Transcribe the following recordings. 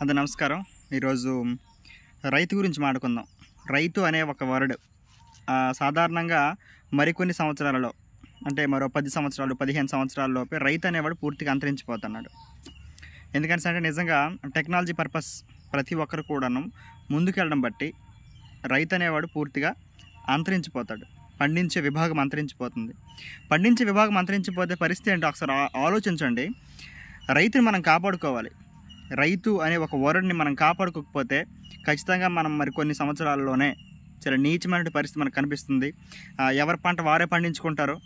నమస్కారం. ఈరోజు రైతు గురించి మాట్లాడుకుందాం. రైతు అనే ఒక వర్డ్ సాధారణంగా మరికొన్ని సంవత్సరాలలో, అంటే మరో 10 సంవత్సరాలు 15 సంవత్సరాలలోపే రైతు అనేవాడు పూర్తిగా అంతరించిపోతున్నాడు. ఎందుకంటే నిజంగా టెక్నాలజీ పర్పస్ ప్రతి ఒక్కరు కూడాను ముందుకెళ్ళడం బట్టి రైతు అనేవాడు పూర్తిగా అంతరించిపోతాడు. పండించే విభాగం అంతరించిపోతుంది. పండించే విభాగం అంతరించిపోతే పరిస్థితి ఏంటో ఒకసారి ఆలోచించండి. రైతుని మనం కాపాడుకోవాలి. రైతు అనే ఒక వర్డ్ని మనం కాపాడుకోకపోతే ఖచ్చితంగా మనం కొన్ని సంవత్సరాల్లోనే చాలా నీచమైన పరిస్థితి మనకు కనిపిస్తుంది. ఎవరి పంట వారే పండించుకుంటారు,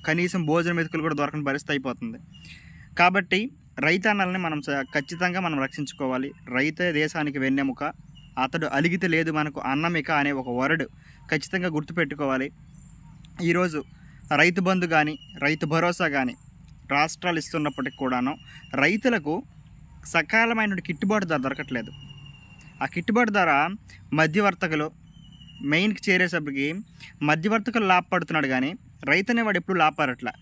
కనీసం భోజన మెతుకులు కూడా దొరకని పరిస్థితి అయిపోతుంది. కాబట్టి రైతన్నల్ని మనం ఖచ్చితంగా మనం రక్షించుకోవాలి. రైతే దేశానికి వెన్నెముక, అతడు అలిగితే లేదు మనకు అన్నమిక అనే ఒక వర్డ్ ఖచ్చితంగా గుర్తుపెట్టుకోవాలి. ఈరోజు రైతు బంధు కానీ రైతు భరోసా కానీ రాష్ట్రాలు ఇస్తున్నప్పటికి కూడాను రైతులకు సకాలమైన గిట్టుబాటు ధర దొరకట్లేదు. ఆ గిట్టుబాటు ధర మధ్యవర్తకులు మెయిన్కి చేరేసరికి మధ్యవర్తకులు లాభపడుతున్నాడు, కానీ రైతు అనేవాడు ఎప్పుడు లాభపడట్లా.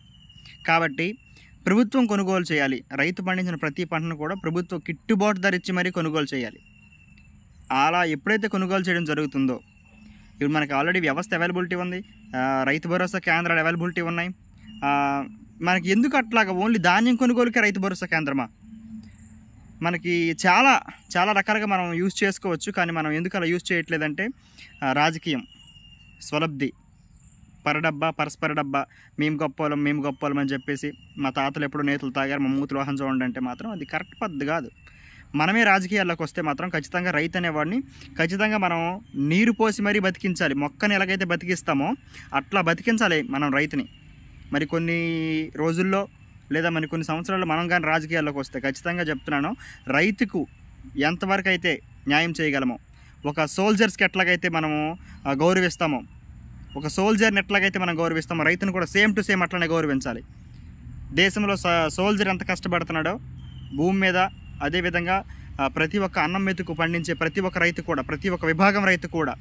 కాబట్టి ప్రభుత్వం కొనుగోలు చేయాలి. రైతు పండించిన ప్రతి పంటను కూడా ప్రభుత్వం గిట్టుబాటు ధర ఇచ్చి మరీ కొనుగోలు చేయాలి. అలా ఎప్పుడైతే కొనుగోలు చేయడం జరుగుతుందో, ఇప్పుడు మనకి ఆల్రెడీ వ్యవస్థ అవైలబిలిటీ ఉంది, రైతు భరోసా కేంద్రాలు అవైలబిలిటీ ఉన్నాయి. మనకి ఎందుకు అట్లాగా ఓన్లీ ధాన్యం కొనుగోలుకే రైతు భరోసా కేంద్రమా? మనకి చాలా చాలా రకాలుగా మనం యూజ్ చేసుకోవచ్చు, కానీ మనం ఎందుకు అలా యూజ్ చేయట్లేదంటే రాజకీయం, స్వలబ్ధి, పరడబ్బా పరస్పర డబ్బా, మేము గొప్పలం అని చెప్పేసి మా తాతలు ఎప్పుడు నేతలు తాగారు, మా మూతులు వాహనం చూడండి అంటే మాత్రం అది కరెక్ట్ పద్ధతి కాదు. మనమే రాజకీయాల్లోకి వస్తే మాత్రం ఖచ్చితంగా రైతు అనేవాడిని ఖచ్చితంగా మనం నీరు పోసి మరీ బతికించాలి. మొక్కని ఎలాగైతే బతికిస్తామో అట్లా బతికించాలి మనం రైతుని. మరి కొన్ని రోజుల్లో లేదా మరి కొన్ని సంవత్సరాల్లో మనం కానీ రాజకీయాల్లోకి వస్తే ఖచ్చితంగా చెప్తున్నాను, రైతుకు ఎంతవరకు అయితే న్యాయం చేయగలమో, ఒక సోల్జర్స్కి ఎట్లాగైతే మనము గౌరవిస్తామో, ఒక సోల్జర్ని ఎట్లాగైతే మనం గౌరవిస్తామో రైతును కూడా సేమ్ టు సేమ్ అట్లనే గౌరవించాలి. దేశంలో సోల్జర్ ఎంత కష్టపడుతున్నాడో భూమి మీద, అదేవిధంగా ప్రతి ఒక్క అన్నం మెతుకు పండించే ప్రతి ఒక్క రైతు కూడా, ప్రతి ఒక్క విభాగం రైతు కూడా,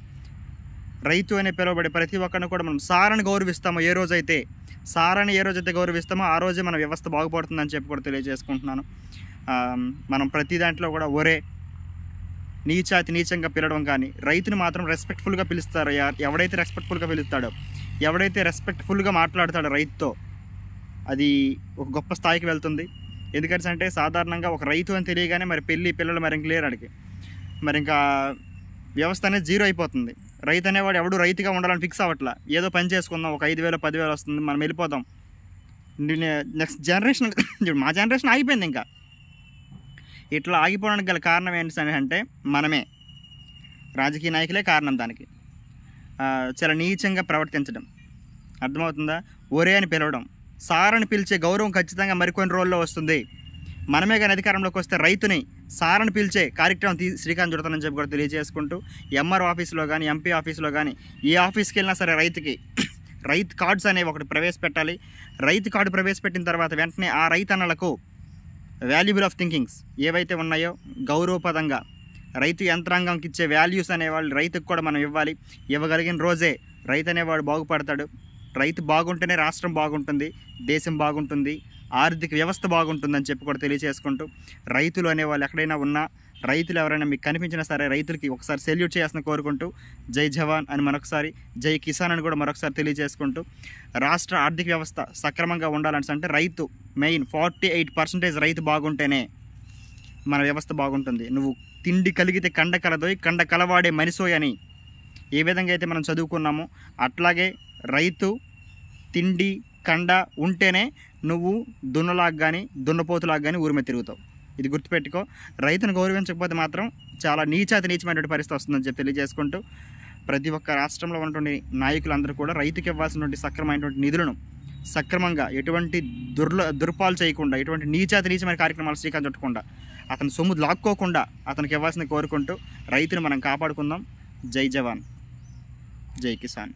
రైతు అనే పిలువబడే ప్రతి ఒక్కరిని కూడా మనం సారని గౌరవిస్తామో, ఏ రోజైతే గౌరవిస్తామో ఆ రోజే మన వ్యవస్థ బాగుపడుతుందని చెప్పి కూడా తెలియజేసుకుంటున్నాను. మనం ప్రతి దాంట్లో కూడా ఒరే నీచంగా పిలవడం కానీ, రైతుని మాత్రం రెస్పెక్ట్ఫుల్గా పిలుస్తారు. ఎవడైతే రెస్పెక్ట్ఫుల్గా పిలుస్తాడో, ఎవడైతే రెస్పెక్ట్ఫుల్గా మాట్లాడతాడో రైతుతో, అది ఒక గొప్ప స్థాయికి వెళ్తుంది. ఎందుకంటే సాధారణంగా ఒక రైతు అని తెలియగానే మరి పిల్లలు మరి ఇంక లేరాడికి, మరి ఇంకా వ్యవస్థ అనేది జీరో అయిపోతుంది. రైతు అనేవాడు ఎవడు రైతుగా ఉండాలని ఫిక్స్ అవ్వట్లా. ఏదో పని చేసుకుందాం, ఒక 5,000 10,000 వస్తుంది, మనం వెళ్ళిపోదాం. నెక్స్ట్ జనరేషన్ మా జనరేషన్ ఆగిపోయింది. ఇంకా ఇట్లా ఆగిపోవడానికి గల కారణం ఏంటంటే మనమే, రాజకీయ నాయకులే కారణం దానికి. చాలా నీచంగా ప్రవర్తించడం, అర్థమవుతుందా? ఒరే అని పిలవడం, సారని పిలిచే గౌరవం ఖచ్చితంగా మరికొన్ని రోజుల్లో వస్తుంది. మనమే కానీ అధికారంలోకి వస్తే రైతుని సారని పిలిచే కార్యక్రమం శ్రీకాంత్ చుడతానని చెప్పి కూడా తెలియజేసుకుంటూ, ఎంఆర్ఓ ఆఫీసులో కానీ ఎంపీ ఆఫీసులో కానీ ఏ ఆఫీస్కి వెళ్ళినా సరే రైతుకి రైతు కార్డ్స్ అనేవి ఒకటి ప్రవేశపెట్టాలి. రైతు కార్డు ప్రవేశపెట్టిన తర్వాత వెంటనే ఆ రైతన్నలకు వాల్యుబుల్ ఆఫ్ థింకింగ్స్ ఏవైతే ఉన్నాయో గౌరవపదంగా రైతు యంత్రాంగంకి ఇచ్చే వాల్యూస్ అనేవాళ్ళు రైతుకు కూడా మనం ఇవ్వాలి. ఇవ్వగలిగిన రోజే రైతు అనేవాడు బాగుపడతాడు. రైతు బాగుంటేనే రాష్ట్రం బాగుంటుంది, దేశం బాగుంటుంది, ఆర్థిక వ్యవస్థ బాగుంటుందని చెప్పి కూడా తెలియజేసుకుంటూ, రైతులు అనేవాళ్ళు ఎక్కడైనా ఉన్నా, రైతులు ఎవరైనా మీకు కనిపించినా సరే రైతులకి ఒకసారి సెల్యూట్ చేయాల్సిన కోరుకుంటూ, జై జవాన్ అని మరొకసారి, జై కిసాన్ అని కూడా మరొకసారి తెలియజేసుకుంటూ, రాష్ట్ర ఆర్థిక వ్యవస్థ సక్రమంగా ఉండాలంటే రైతు మెయిన్ 48% రైతు బాగుంటేనే మన వ్యవస్థ బాగుంటుంది. నువ్వు తిండి కలిగితే కండ కలదోయ్, కండ కలవాడే మనిషోయ్ అని ఏ విధంగా అయితే మనం చదువుకున్నామో అట్లాగే రైతు తిండి కండ ఉంటేనే నువ్వు దున్నలాగా కానీ దున్నపోతులాగా కానీ ఊరిమే తిరుగుతావు. ఇది గుర్తుపెట్టుకో. రైతును గౌరవించకపోతే మాత్రం చాలా నీచమైనటువంటి పరిస్థితి వస్తుందని చెప్పి తెలియజేసుకుంటూ, ప్రతి ఒక్క రాష్ట్రంలో ఉన్నటువంటి నాయకులందరూ కూడా రైతుకి ఇవ్వాల్సినటువంటి సక్రమైనటువంటి నిధులను సక్రమంగా, ఎటువంటి దుర్పాలు చేయకుండా, ఎటువంటి నీచమైన కార్యక్రమాలు శ్రీకాంత్ చుట్టకుండా, అతని సొమ్ము లాక్కోకుండా అతనికి ఇవ్వాల్సిన కోరుకుంటూ రైతును మనం కాపాడుకుందాం. జై జవాన్, జై కిసాన్.